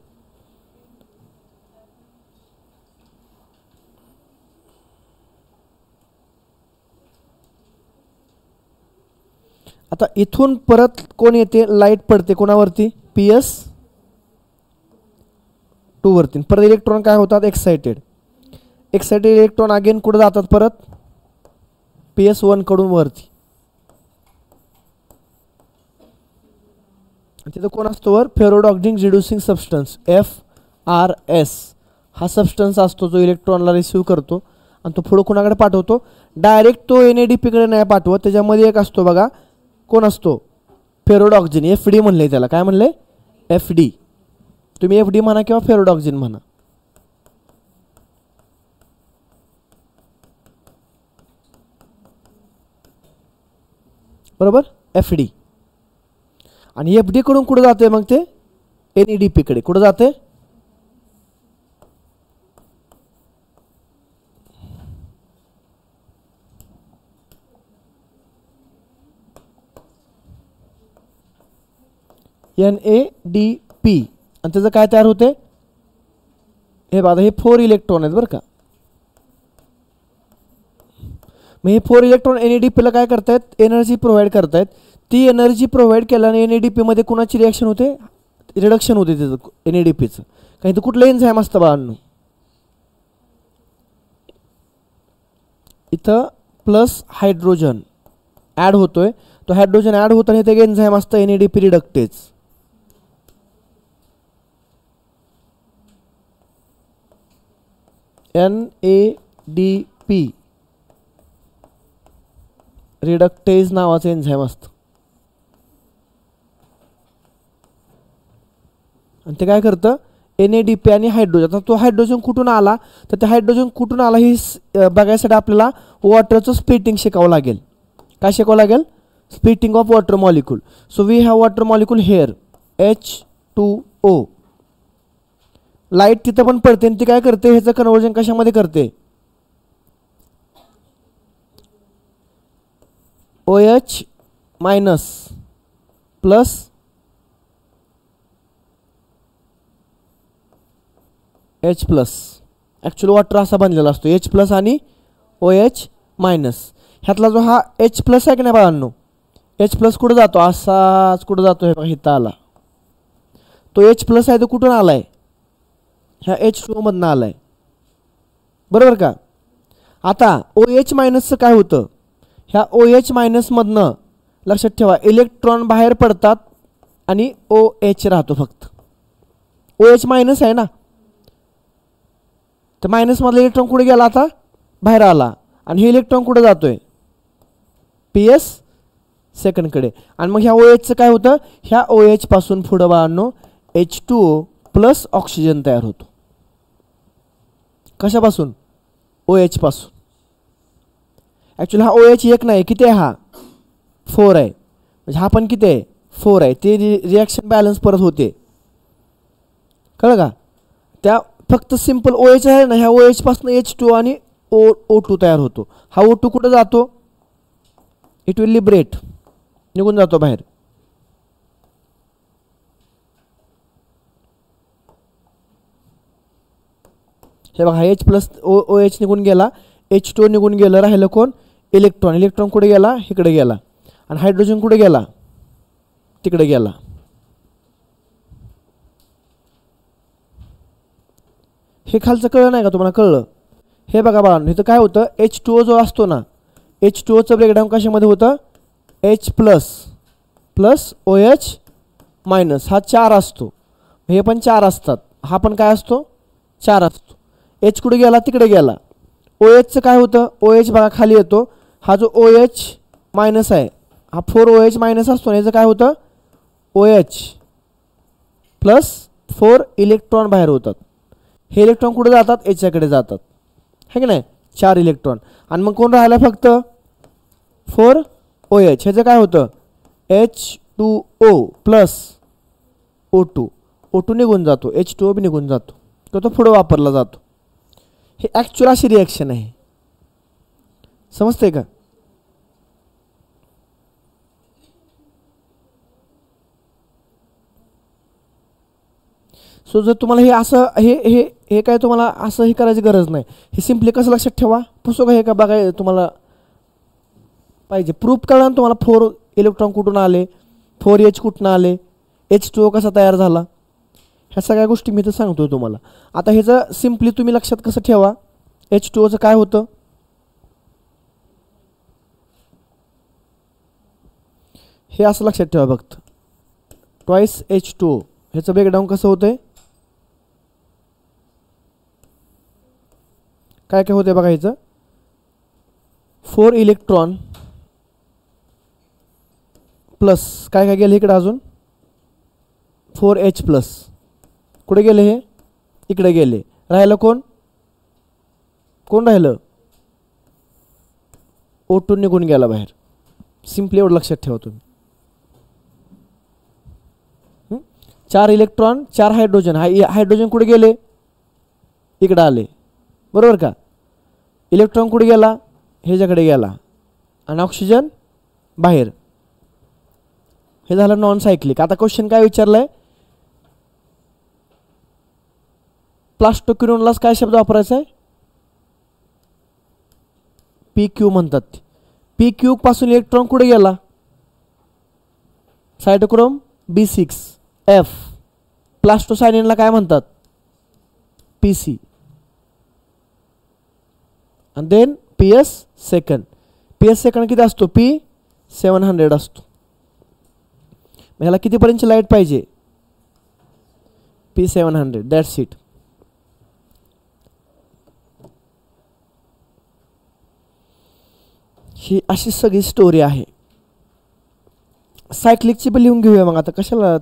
Speaker 1: आता इथून परत कोण येते, लाईट पडते कोणावरती, PS2 वरती. परत इलेक्ट्रॉन काय होतात, एक्साइटेड इलेक्ट्रॉन अगेन कुठे जातात, परत PS1 कडून वरती. तिथं कोण असतो वर, फेरोडॉक्सिन रिड्युसिंग सबस्टन्स FRS हा सबस्टन्स असतो जो इलेक्ट्रॉनला रिसीव्ह करतो आणि तो पुढे कोणाकडे पाठवतो, डायरेक्ट तो NADP कडे नाही पाठवत. त्याच्यामध्ये एक असतो बघा, कोण असतो, फेरोडॉक्सिन, FD म्हणले त्याला. काय म्हणले, FD. तुम्ही FD म्हणा किंवा फेरोडॉक्सिन म्हणा. बरोबर, FD. आणि FD कडून कुठे जाते मग ते, NADP कडे. कुठे जाते, NADP. आणि त्याचं काय तयार होते, हे बघा हे 4 इलेक्ट्रॉन आहेत बरं का. मग हे 4 इलेक्ट्रॉन NADP ला काय करतायत, एनर्जी प्रोव्हाइड करतायत. ती एनर्जी प्रोव्हाइड केल्याने NADP मध्ये कुणाची रिॲक्शन होते, रिडक्शन होते त्याचं NADPचं. काही तर कुठलं एन्झाईम असतं बाळांनो, इथं प्लस हायड्रोजन ॲड होतोय. तो हायड्रोजन ॲड होताना इथे एक एन्झाईम असतं NADP रिडक्टेज. NADP रिडक्टेज नावाचं एन्झाईम असतं. आणि ते काय करतं, NADP आणि हायड्रोजन. आता तो हायड्रोजन कुठून आला, तर ते हायड्रोजन कुठून आला ही बघायसाठी आपल्याला वॉटरचं स्प्लिटिंग शिकावं लागेल. काय शिकावं लागेल, splitting of water molecule. So we have water molecule here H2O. Light तिथं पण पडते आणि ती काय करते, ह्याचं कन्वर्जन कशामध्ये करते, OH minus plus H plus. Actually water असा बनलेला असतो, H प्लस आणि OH मायनस. ह्यातला जो हा H प्लस आहे की नाही बाळांनो, H प्लस कुठं जातो, असाच कुठं जातो, हे बघा इथं आला. तो H प्लस आहे तो कुठून आलाय, ह्या H2O मधनं आलाय. बरोबर का. आता OH मायनसचं काय होतं, ह्या OH मायनस मधनं लक्षात ठेवा इलेक्ट्रॉन बाहेर पडतात आणि OH राहतो फक्त. OH मायनस आहे ना, तर मायनस मधला इलेक्ट्रॉन कुठे गेला, आता बाहेर आला. आणि हे इलेक्ट्रॉन कुठे जातोय, PS2 कडे. आणि मग ह्या OHचं काय होतं, ह्या OH पासून पुढं बाळांनो H2O प्लस ऑक्सिजन तयार होतो. कशापासून, OH पासून. ॲक्च्युली हा OH एक नाही, किती आहे हा, 4 आहे. म्हणजे हा पण किती आहे, 4 आहे. ते रिॲक्शन बॅलन्स परत होते, कळलं का. त्या फक्त सिंपल OH आहे ना, ह्या OH पासून H2O आणि O2 तयार होतो. हा O2 कुठं जातो, इट विल लिबरेट, निघून जातो बाहेर. हे बघा H प्लस OH निघून गेला, H2O निघून गेलं, राहिलं कोण, इलेक्ट्रॉन. इलेक्ट्रॉन कुठे गेला, इकडे गेला. आणि हायड्रोजन कुठे गेला, तिकडे गेला. हे खालचं कळलं नाही का तुम्हाला, कळलं. हे बघा बाळांनो, इथं काय होतं, H2O जो असतो ना, H2Oचं ब्रेकडाऊन कशामध्ये होतं, H plus plus OH minus. हा 4 असतो, हे पण 4 असतात. हा पण काय असतो, 4 असतो. H कुठे गेला, तिकडे गेला. OHचं काय होतं, OH बघा खाली येतो. हा जो OH मायनस आहे, हा 4 OH मायनस असतो ना, याचं काय होतं, OH प्लस 4 इलेक्ट्रॉन बाहेर होतात. हे इलेक्ट्रॉन कुठे जातात, याच्याकडे जातात. है की नाही, 4 इलेक्ट्रॉन. आणि मग कोण राहिला फक्त 4OH. ह्याचं काय होतं H2O प्लस O2. O2 निघून जातो, H2O बी निघून जातो, तो पुढे वापरला जातो. हे ॲक्च्युअल अशी रिॲक्शन आहे, समजतंय का. सो जर तुम्हाला हे असं हे हे हे काय तुम्हाला असं हे करायची गरज नाही. हे सिम्पली कसं लक्षात ठेवा, पुस्तक हे का बघाय तुम्हाला पाहिजे. प्रूफ कळलं ना तुम्हाला 4 इलेक्ट्रॉन कुठून आले, 4H कुठून आले, H2O कसा तयार झाला, ह्या सगळ्या गोष्टी मी तर सांगतोय तुम्हाला. आता ह्याचं सिम्पली तुम्ही लक्षात कसं ठेवा, H2Oचं काय होतं, हे असं लक्षात ठेवा फक्त, ट्वाइस H2O. ह्याचं ब्रेकडाऊन कसं होतंय, काय काय होते बघा. ह्याचं 4 इलेक्ट्रॉन प्लस काय काय गेलं इकडे, अजून 4H प्लस कुठे गेले, हे इकडे गेले. राहिलं कोण, कोण राहिलं, O2 निघून गेला बाहेर. सिम्पली एवढं लक्षात ठेवा तुम्ही. 4 इलेक्ट्रॉन 4 हायड्रोजन, हायड्रोजन कुठे गेले, इकडे आले, बरोबर का. इलेक्ट्रॉन कुठे गेला, ह्याच्याकडे गेला, आणि ऑक्सिजन बाहेर. हे झालं नॉन सायक्लिक. आता क्वेश्चन काय विचारलाय, प्लास्टोक्विनोनलाच काय शब्द वापरायचा आहे, PQ म्हणतात. PQ पासून इलेक्ट्रॉन कुठे गेला, सायटोक्रोम B6F. प्लास्टोसायनिनला काय म्हणतात, PC. आणि then PS second. PS second किती असतो, P700 असतो. ह्याला कितीपर्यंतची लाईट पाहिजे, P700. That's it. ही अशी सगळी स्टोरी आहे. सायक्लिकची पण लिहून घेऊया मग. आता कशाला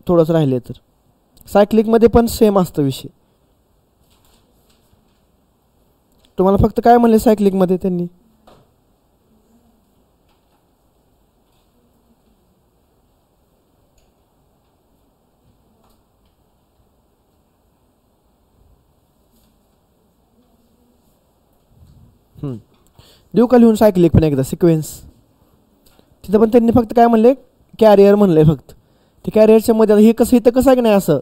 Speaker 1: थोडंच राहिले तर, सायक्लिकमध्ये पण सेम असतं विषय. तुम्हाला फक्त काय म्हणले सायक्लिकमध्ये त्यांनी, देऊ का लिहून सायक्लिक पण एकदा सिक्वेन्स. तिथं पण त्यांनी फक्त काय म्हणले, कॅरियर म्हणले फक्त. ते कॅरियरच्या मध्ये हे कसं, इथं कसं आहे की नाही, असं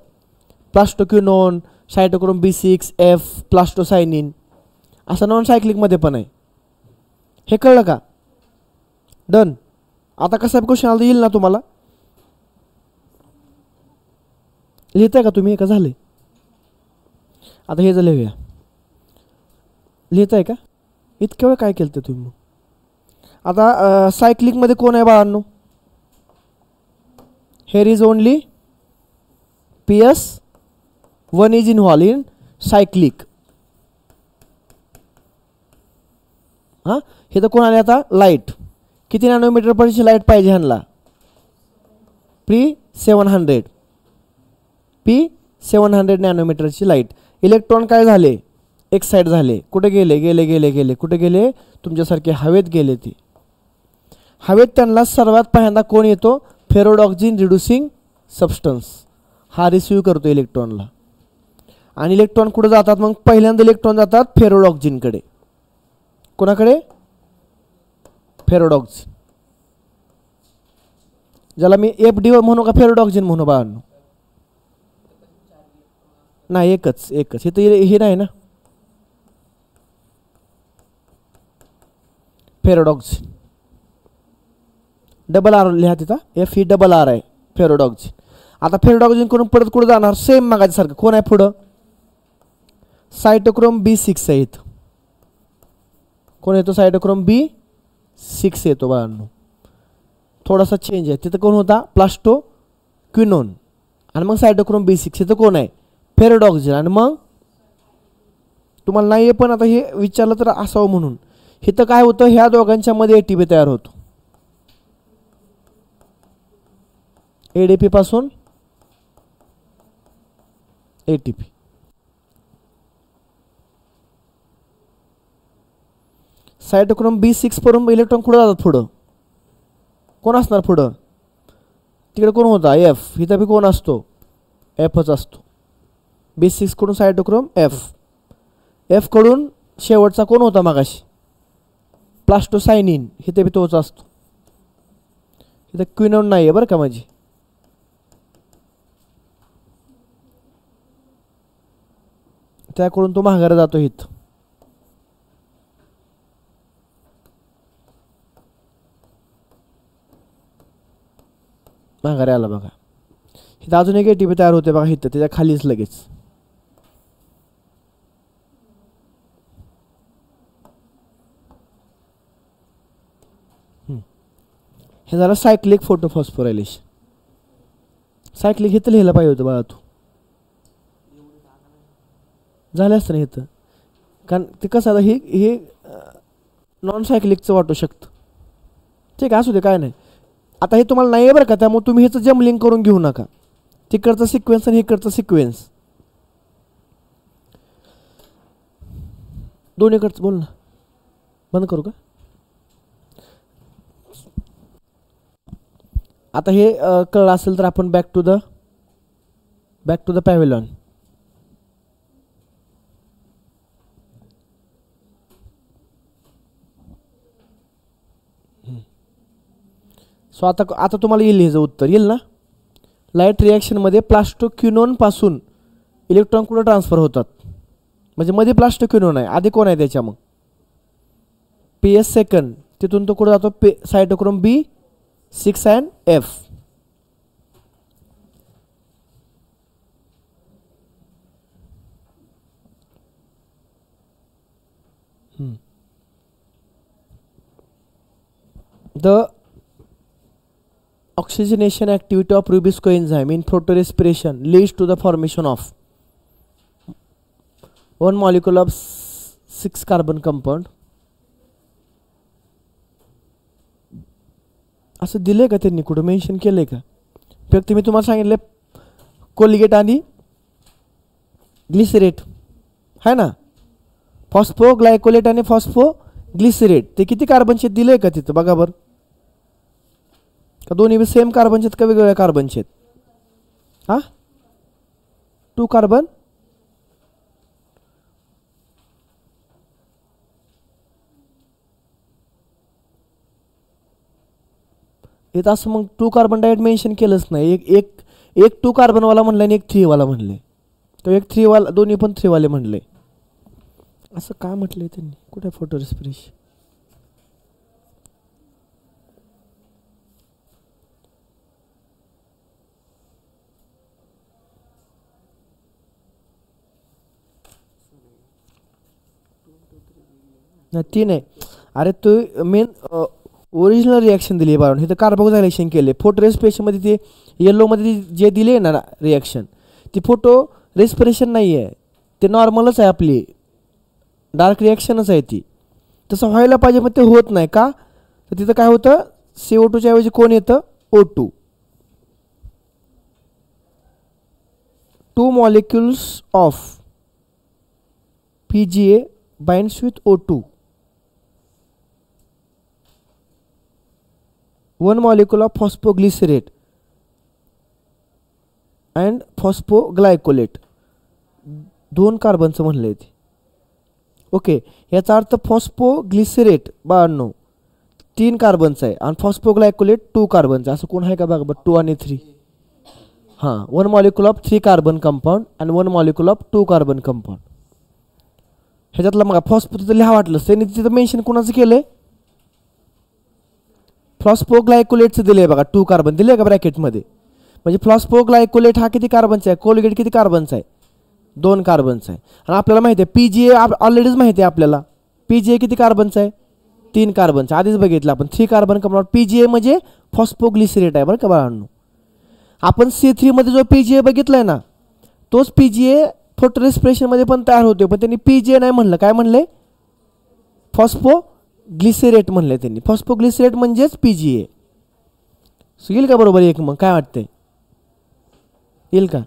Speaker 1: प्लास्टोक्विनोन, सायटोक्रोम B6F, प्लास्टोसायनिन, असं नॉन सायक्लिकमध्ये पण आहे. हे कळलं का, डन. आता कसा क्वेश्चन आला येईल ना तुम्हाला, लिहिताय का तुम्ही, का झाले. आता हे झालं, लिहूया. लिहिताय का, इतक्या वेळ काय केलं ते तुम्ही. आता सायक्लिकमध्ये कोण आहे बाळांनो, here is only PS1 is involved in cyclic. हां, हे तर कोण आले आता, लाईट. किती नॅनोमीटर पर्यंतची लाईट पाहिजे ह्यांना, P700. P700 नॅनोमीटरची light. इलेक्ट्रॉन काय झाले, एक्साइट झाले, कुठे गेले, गेले गेले गेले कुठे गेले, तुमच्यासारखे हवेत गेले. ते हवेत त्यांना सर्वात पहिल्यांदा कोण येतो, फेरोडॉक्सिन रिड्युसिंग सबस्टन्स. हा रिसिव्ह करतो इलेक्ट्रॉनला. आणि इलेक्ट्रॉन कुठे जातात, मग पहिल्यांदा इलेक्ट्रॉन जातात फेरोडॉक्सिनकडे. कोणाकडे, फेरोडॉक्सिन. ज्याला मी FD म्हणू का फेरोडॉक्सिन म्हणू बाळांनो, नाही एकच एकच. हे तर हे नाही ना, फेरोडॉक्सिन. डबल R लिहा तिथं, FE आहे फेरोडॉक्सिन. आता फेरोडॉक्सिन करून परत कुठं जाणार, सेम मागायसारखं. कोण आहे पुढं, सायटोक्रोम B6 आहे इथं. कोण येतो, सायटोक्रोम B6 येतो बाळांनो. थोडासा चेंज आहे, तिथं कोण होता, प्लास्टोक्विनोन. आणि मग सायटोक्रोम B6 इथं कोण आहे, फेरोडॉक्सिन. आणि मग तुम्हाला नाही आहे पण आता हे विचारलं तर असावं म्हणून, इथं काय होतं, ह्या दोघांच्या मध्ये ATP तयार होतो. ADP पासून ATP. सायटोक्रोम B6 पासून इलेक्ट्रॉन कुठं जातात पुढं, कोण असणार पुढं, तिकडे कोण होता F, इथं बी कोण असतो Fच असतो. B6 कडून सायटोक्रोम F कडून शेवटचा कोण होता मागाशी प्लास्टोसायनिन, इथे बी तोच असतो. इथं क्विनोन नाही आहे बरं का माझी. त्याकडून तो माघारा जातो इथं. माघारी आला बघा. इथं अजून एक ATP तयार होते बघा इथं त्याच्या खालीच लगेच. हे झालं सायक्लिक फोटोफॉस्फोरायलेशन. सायक्लिक इथं लिहायला पाहिजे होतं बाळा, तू झालं असतं ना इथं, कारण ते कसं आता हे नॉन सायक्लिकचं वाटू शकतं. ठीक आहे असू दे काय नाही. आता हे तुम्हाला नाही आहे बरं का, त्यामुळे तुम्ही ह्याचं जमलिंग करून घेऊ नका. तिकडचा सिक्वेन्स आणि इकडचा सिक्वेन्स दोन्हीकडचं बोल ना. बंद करू का आता. हे कळलं असेल तर आपण बॅक टू द पॅव्हेलॉन. सो आता तुम्हाला येईल ह्याचं उत्तर येईल ना. लाईट रिॲक्शनमध्ये प्लास्टोक्विनोन पासून इलेक्ट्रॉन कुठं ट्रान्सफर होतात, म्हणजे मध्ये प्लास्टोक्विनोन आहे, आधी कोण आहे त्याच्या, मग PS सेकंड, तिथून तो कुठं जातो सायटोक्रोम B6 and F. The oxygenation activity of Rubis coenzyme in protorespiration leads to the formation of one molecule of 6 carbon compound. असं दिलंय का त्यांनी, कुठं मेन्शन केलंय का? फक्त मी तुम्हाला सांगितलं कोलिगेट आणि ग्लिसरेट है ना, फॉस्फोग्लायकोलेट आणि फॉस्फोग्लिसरेट, ते किती कार्बनचे दिलंय का तिथं बघा बरं. का दोन्ही सेम कार्बनचे का वेगवेगळ्या कार्बनचे? हा 2 कार्बन. इथं असं मग 2 कार्बन डायरेक्ट मेन्शन केलंच नाही. एक 2 कार्बनवाला म्हणलं आणि एक 3 वाला म्हणले, तो एक 3 वाला, दोन्ही पण 3 वाले म्हणले. असं का म्हटलंय त्यांनी, कुठे फोटो रेस्पिरेशन? तीन आहे. अरे तू मेन ओरिजिनल रिॲक्शन दिली आहे, हे तर कार्बोक्सिलेशन केले. फोटो रेस्पिरेशनमध्ये ते येल्लोमध्ये जे दिले ना रिॲक्शन, ती फोटो रेस्पिरेशन नाही आहे, ते नॉर्मलच आहे, आपली डार्क रिॲक्शनच आहे ती. तसं व्हायला पाहिजे पण ते होत नाही का, तर तिथं काय होतं, CO2च्या ऐवजी कोण येतं, O2. 2 molecules of PGA binds with O2. 1 molecule of phosphoglycerate and phosphoglycolate. 2 कार्बनचं म्हणलंय ते. ओके, याचा अर्थ फॉस्फोग्लिसरेट 92 3 कार्बनचं आहे आणि फॉस्फोग्लायकोलेट 2 कार्बनचं. असं कोण आहे का बघा बरं, 2 आणि 3. हां, 1 molecule of 3 कार्बन कंपाऊंड आणि 1 molecule of 2 कार्बन कंपाऊंड. ह्याच्यातला मग फॉस्फो तिथं लिहा वाटलं, त्यांनी तिथं मेन्शन कोणाचं केलंय, फॉस्फोग्लायकोलेटचं दिलंय बघा, 2 कार्बन दिले का ब्रॅकेटमध्ये. म्हणजे फॉस्फोग्लायकोलेट हा किती कार्बनचा आहे, कोलगेट किती कार्बनचा आहे, 2 कार्बनचा आहे. आणि आपल्याला माहिती आहे PGA ऑलरेडीच माहिती आहे आपल्याला, PGA किती कार्बनचा आहे, 3 कार्बनचा, आधीच बघितलं आपण. 3 कार्बन कंपाऊंड PGA म्हणजे फॉस्फोग्लिसरेट आहे बरं का बाळांनो. आपण C3 मध्ये जो PGA बघितलाय ना, तोच PGA फोटो रेस्पिरेशनमध्ये पण तयार होते, पण त्यांनी PGA नाही म्हणलं, काय म्हणले, फॉस्फोग्लिसरेट म्हणले त्यांनी. फॉस्फोग्लिसरेट म्हणजेच PGA. येईल का बरोबर एक, मग काय वाटतंय, येईल का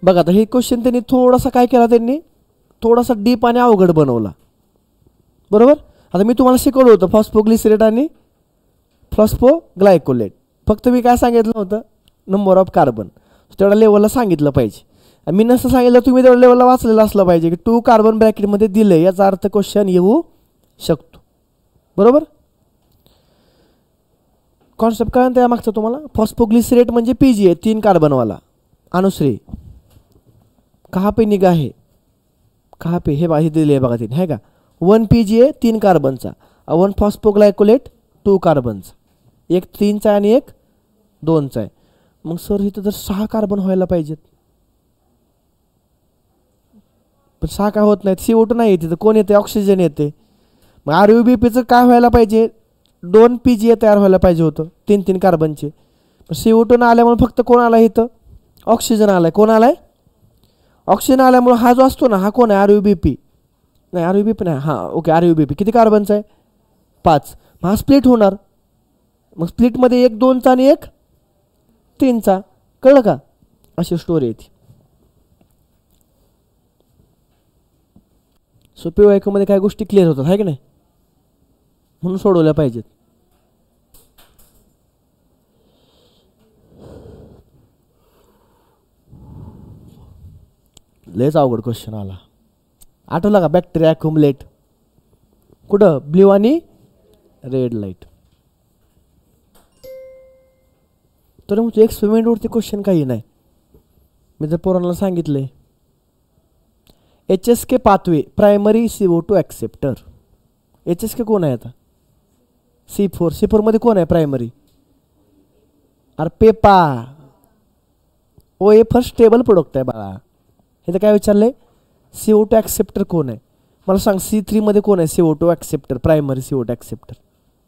Speaker 1: बघा. आता हे क्वेश्चन त्यांनी थोडासा काय केला, त्यांनी थोडासा डीप आणि अवघड बनवला. बरोबर. आता मी तुम्हाला शिकवलं होतं फॉस्फोग्लिसरेट आणि फॉस्फोग्लायकोलेट. फक्त मी काय सांगितलं होतं, नंबर ऑफ कार्बन तेवढ्या लेवलला सांगितलं पाहिजे. मी नसं सांगितलं तुम्ही तेवढ्या लेवलला वाचलेलं असलं पाहिजे की 2 कार्बन ब्रॅकेटमध्ये दिले, याचा अर्थ क्वेश्चन येऊ शकतो. बरोबर. कॉन्सेप्ट कळलं त्या मागचा तुम्हाला. फॉस्फोग्लिसरेट म्हणजे PGA 3 कार्बनवाला अनुश्री. कहा पे निगाह है, कहा पे हे बाही दिले बघा 3 है का. 1 PGA 3 कार्बनचा, 1 फॉस्फोग्लायकोलेट 2 कार्बनचा, एक 3चा आणि एक 2चा आहे. मग सर इथं जर 6 कार्बन व्हायला पाहिजेत, पण 6 काय होत नाहीत. CO2 नाही येते तर कोण येते, ऑक्सिजन येते. मग RUBPचं काय व्हायला पाहिजे, 2 PGA तयार व्हायला पाहिजे होतं 3-3 कार्बनचे. पण CO2 न आल्यामुळे फक्त कोण आला इथं, ऑक्सिजन आलाय. कोण आलाय, ऑक्सिजन आल्यामुळे हा जो असतो ना, हा कोण आहे, RUBP नाही, RUBP नाही, हां ओके RUBP किती कार्बनचा आहे, 5. हा स्प्लिट होणार. मग स्प्लिटमध्ये एक 2चा आणि एक 3चा. कळलं का, अशी स्टोरी येते. सो PYQ काय गोष्टी क्लिअर होतात आहे की नाही, म्हणून सोडवल्या पाहिजेत. लयच अवघड क्वेश्चन आला. आठवला का, बॅक्टेरिया अक्युमुलेट कुठं, ब्ल्यू आणि रेड लाईट. तर मग एक्सपेरिमेंटवरती क्वेश्चन काही नाही. मी जर पोरांना सांगितले HSK pathway primary CO2 acceptor. HSK कोण आहे आता, C4 मध्ये कोण आहे प्रायमरी, अरे Peppa. OA first stable product आहे बाळा. हे तर काय विचारलंय, CO2 ॲक्सेप्टर कोण आहे मला सांग. C3 मध्ये कोण आहे CO2 acceptor, primary CO2 acceptor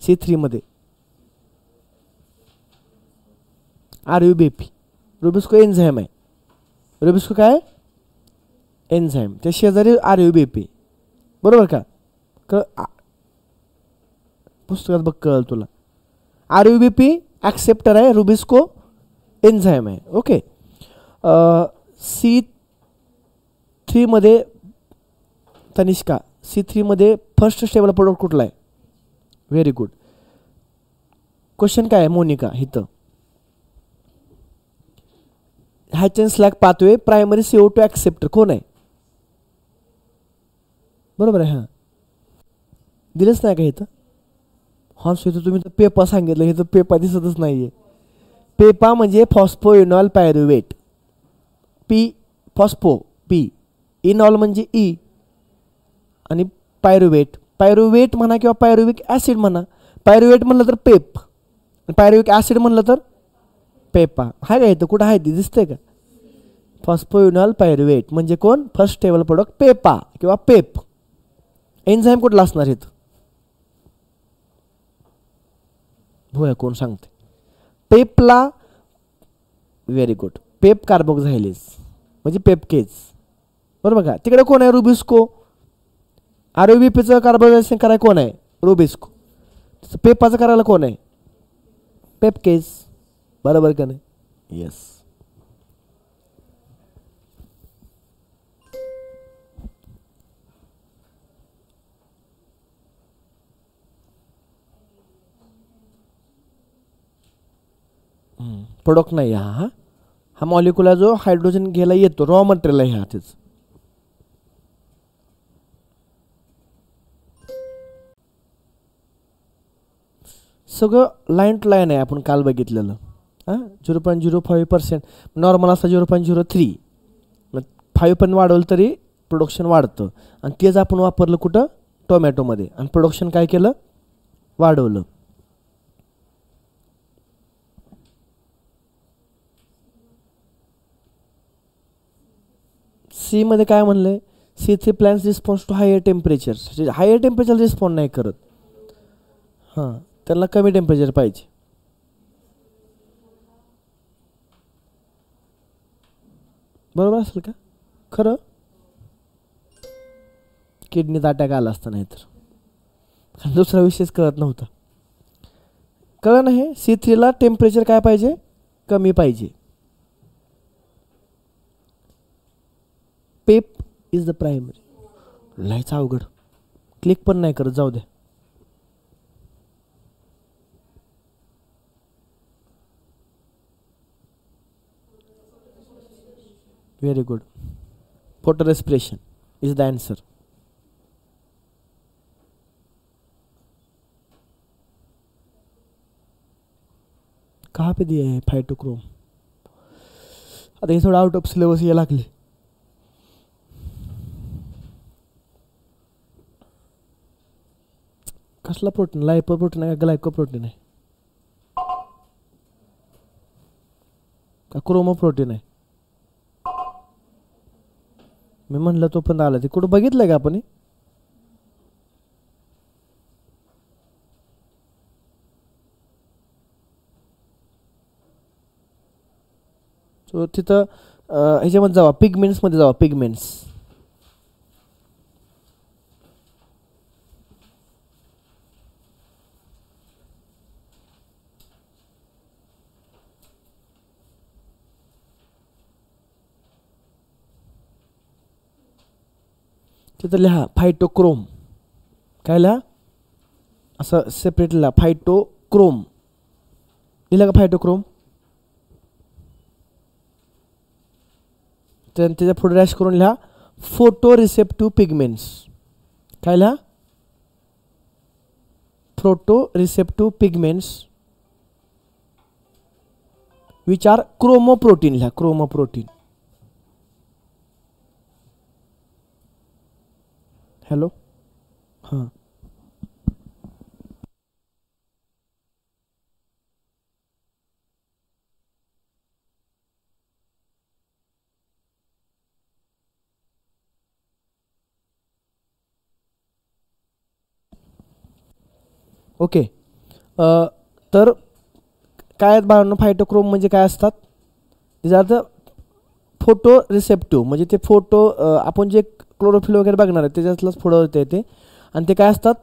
Speaker 1: C3 मध्ये, RUBP. रुबिस्को एन्झाईम आहे. रुबिस्को काय, एन्झाईम. त्या शेजारी RUBP. बरोबर का, पुस्तकात बघ कळलं तुला. RUBP ॲक्सेप्टर आहे, रुबिस्को एन्झाईम आहे. ओके. C3 मध्ये तनिष्का, C3 मध्ये फर्स्ट स्टेबल प्रोडक्ट कुठला आहे, व्हेरी गुड. क्वेश्चन काय आहे मोनिका इथं, hatch and slack pathway primary CO2 acceptor कोण आहे, बरोबर आहे. हां दिलंच नाही का इथं, हॉर्स इथं तुम्ही तर पेपा सांगितलं, इथं पेपा दिसतच नाही आहे. पेपा म्हणजे phosphoenol pyruvate, P phospho P, इनॉल म्हणजे E आणि पायरुवेट. पायरुवेट म्हणा किंवा पायरुविक ॲसिड म्हणा. पायरुवेट म्हणलं तर पेप, पायरुविक ॲसिड म्हणलं तर पेपा. आहे का इथं, कुठं आहे ती दिसतंय का, फॉस्फोइनॉल पायरुवेट म्हणजे कोण, फर्स्ट स्टेबल प्रोडक्ट पेपा किंवा पेप. एन्झाईम कुठला असणार इथं, होय कोण सांगते, पेपला. व्हेरी गुड, पेप कार्बोक्झायलेज म्हणजे पेपकेज. बरोबर का. तिकडे कोण आहे, रुबिस्को. RUBPचं कार्बोक्झायलेशन करायला कोण आहे, रुबिस्को. पेपाचं करायला कोण आहे, पेपकेज. बरोबर का नाही, येस. प्रोडक्ट नाही हा, हा मॉलिक्युला जो हायड्रोजन घ्यायला येतो, रॉ मटेरियल आहे हा तेच. सगळं लाईन टू लाईन आहे, आपण काल बघितलेलं. हां 0.05%, नॉर्मल असता 0.03. 5 पण वाढवलं तरी प्रोडक्शन वाढतं. आणि तेच आपण वापरलं कुठं, टोमॅटोमध्ये, आणि प्रोडक्शन काय केलं, वाढवलं. C मध्ये काय म्हणलंय, C3 plants response to higher temperature. Higher temperature respond नाही करत, हां त्यांना कमी टेम्परेचर पाहिजे. बरोबर असेल का, खरं. किडनीत अटॅक आला असता नाही तर, दुसरा विषयच कळत नव्हता. कळलं नाही, C3ला टेम्परेचर काय पाहिजे, कमी पाहिजे. PEP is the primary. लयच अवघड, क्लिक पण नाही करत, जाऊ दे. Very good. Photorespiration is the answer. कहाँ पे दिया है फाइटोक्रोम? आता हे थोडं आउट ऑफ सिलेबस ये लागले. कसला प्रोटीन? लायपो प्रोटीन आहे का ग्लायको प्रोटीन आहे का क्रोमो प्रोटीन आहे? मी म्हणलं तो पण आला. ते कुठं बघितलंय का आपण? सो तिथं ह्याच्यामध्ये जावा, पिगमेंट्समध्ये जावा, पिगमेंट्स. तिथं लिहा फायटोक्रोम. काय लिहा? असं सेपरेट लिहा, फायटोक्रोम. लिहिलं का फायटोक्रोम? त्याच्या पुढे डॅश करून लिहा फोटो रिसेप्टिव्ह पिगमेंट्स. काय लिहा? Photo receptive pigments which are chromoprotein. लिहा क्रोमोप्रोटीन. हॅलो, हां. ओके. तर काय आहेत बाळांनो? फायटोक्रोम म्हणजे काय असतात? त्याचा अर्थ फोटो रिसेप्टिव्ह, म्हणजे ते फोटो आपण जे क्लोरोफिल वगैरे बघणार आहे त्याच्यातलंच पुढं येते. आणि ते काय असतात?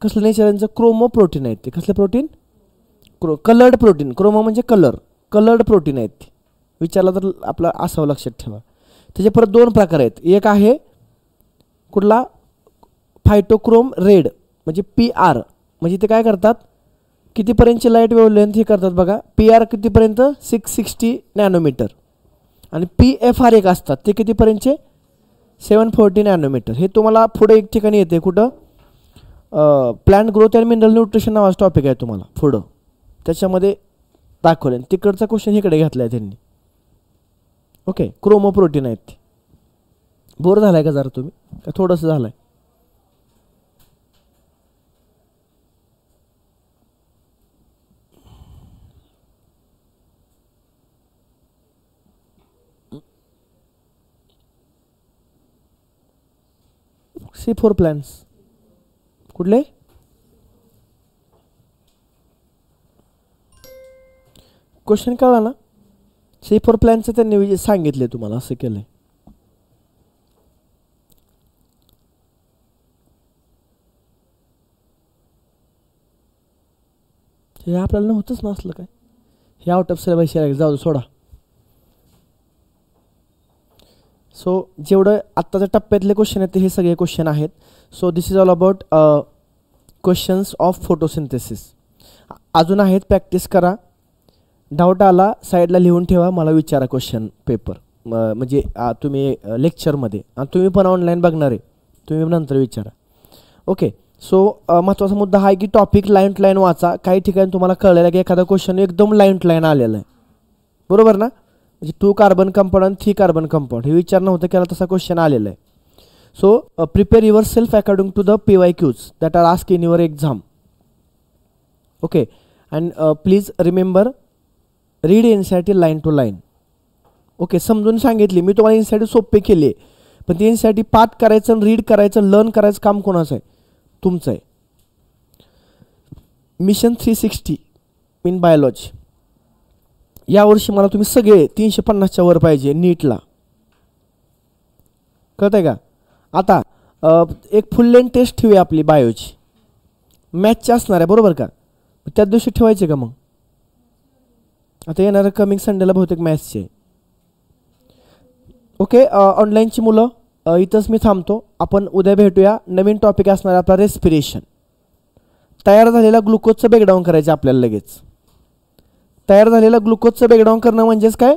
Speaker 1: कसलं नेचरांचं? क्रोमो प्रोटीन आहेत ते. कसले प्रोटीन? Coloured protein. क्रोमो म्हणजे कलर, कलर्ड प्रोटीन आहेत ते. विचारला तर आपला असावं लक्षात ठेवा. त्याचे परत दोन प्रकार आहेत. एक आहे कुठला? फायटोक्रोम रेड, म्हणजे PR. म्हणजे ते काय करतात? कितीपर्यंतची लाईट वेव्हलेंथ हे करतात बघा. PR कितीपर्यंत? 660 नॅनोमीटर. आणि PFR एक असतात, ते कितीपर्यंतचे? 740 नॅनोमीटर. हे तुम्हाला पुढे एक ठिकाणी येते. कुठं? Plant growth and mineral nutrition नावाचा टॉपिक आहे तुम्हाला पुढं, त्याच्यामध्ये दाखवले. तिकडचा क्वेश्चन इकडे घेतला आहे त्यांनी. ओके. क्रोमोप्रोटीन आहेत ते. बोर झालाय का जरा तुम्ही? का थोडंसं झालंय? C4 प्लॅन्स कुठले? क्वेश्चन कळला ना? C4 प्लॅनचं त्यांनी सांगितले तुम्हाला, असं केलंय. हे आपल्याला नव्हतंच नसलं काय. हे आउट ऑफ सिलेबस जाऊ सोडा. सो जेवढं आत्ताच्या टप्प्यातले क्वेश्चन आहेत हे सगळे क्वेश्चन आहेत. So this is all about questions of photosynthesis. अजून आहेत, प्रॅक्टिस करा. डाऊट आला साईडला लिहून ठेवा, मला विचारा क्वेश्चन पेपर, म्हणजे तुम्ही लेक्चरमध्ये, आणि तुम्ही पण ऑनलाईन बघणार आहे, तुम्ही नंतर विचारा. ओके. सो महत्त्वाचा मुद्दा हा आहे की टॉपिक लाईन टू लाईन वाचा. काही ठिकाणी तुम्हाला कळलेलं आहे की एखादा क्वेश्चन एकदम लाईन टू लाईन आलेला आहे, बरोबर ना? म्हणजे 2 कार्बन कंपाऊंड आणि 3 कार्बन कंपाऊंड हे विचार नव्हतं केला, तसा क्वेश्चन आलेला आहे. So prepare yourself according to the PYQs that are ask in your exam. Okay. And please remember, read NCERT line to line. Okay. समजून सांगितली मी तुम्हाला. NCERT सोपे केले, पण ते NCERT पाठ करायचं, रीड करायचं, लर्न करायचं काम कोणाचं आहे? तुमचं आहे. मिशन 360 इन बायोलॉजी यावर्षी मला तुम्ही सगळे 350च्या वर पाहिजे नीटला, कळत आहे का? आता एक फुल लेंथ टेस्ट ठेवूया आपली बायोची, मॅथची असणार आहे, बरोबर का? त्याच दिवशी ठेवायचे का मग? आता येणाऱ्या कमिंग संडेला बहुतेक मॅथ्सचे. ओके. ऑनलाईनची मुलं इथंच मी थांबतो. आपण उद्या भेटूया. नवीन टॉपिक असणार आपला रेस्पिरेशन. तयार झालेला ग्लुकोजचं ब्रेकडाऊन करायचं आपल्याला लगेच. तयार झालेला ग्लुकोजचं ब्रेकडाऊन करणं म्हणजेच काय,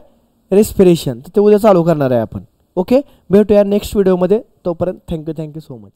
Speaker 1: रेस्पिरेशन. तर ते उद्या चालू करणार आहे आपण. ओके, भेटूया नेक्स्ट व्हिडिओमध्ये. तोपर्यंत थँक्यू सो मच.